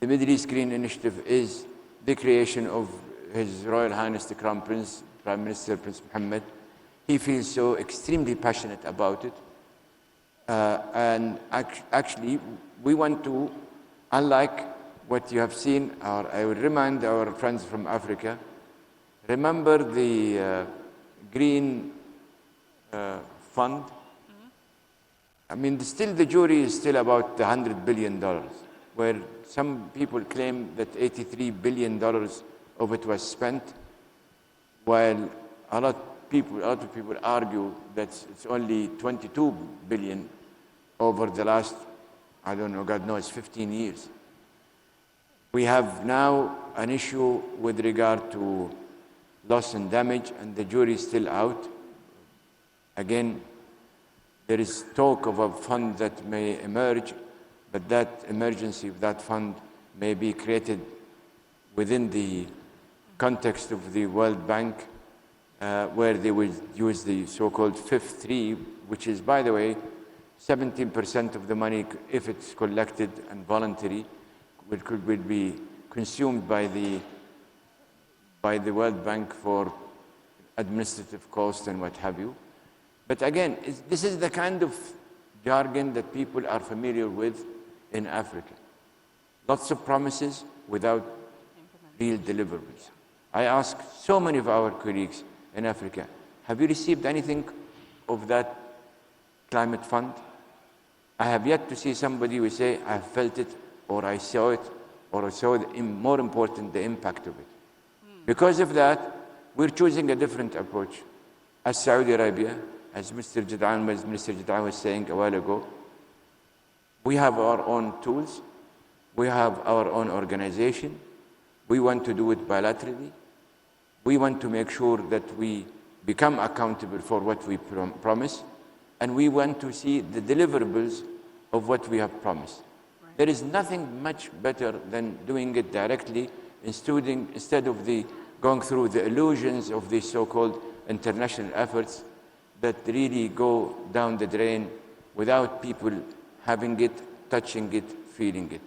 The Middle East Green Initiative is the creation of His Royal Highness the Crown Prince, Prime Minister Prince Mohammed. He feels so extremely passionate about it. And actually, we want to, unlike what you have seen, or I will remind our friends from Africa, remember the Green Fund? I mean, still the jury is still about the $100 billion, where some people claim that $83 billion of it was spent, while a lot of people argue that it's only 22 billion over the last, I don't know, God knows, 15 years. We have now an issue with regard to loss and damage, and the jury is still out. Again, there is talk of a fund that may emerge, but that emergency of that fund may be created within the context of the World Bank, where they will use the so-called fifth three, which is, by the way, 17% of the money, if it's collected and voluntary, will be consumed by the World Bank for administrative costs and what have you. But again, this is the kind of jargon that people are familiar with in Africa. Lots of promises without real deliverables. I ask so many of our colleagues in Africa, have you received anything of that climate fund? I have yet to see somebody who say, I felt it, or I saw it, or I saw, more important, the impact of it. Because of that, we're choosing a different approach. As Saudi Arabia, as Minister Jad'an was saying a while ago, we have our own tools, we have our own organization, we want to do it bilaterally, we want to make sure that we become accountable for what we promise, and we want to see the deliverables of what we have promised. Right. There is nothing much better than doing it directly instead of going through the illusions of these so-called international efforts that really go down the drain without people having it, touching it, feeling it.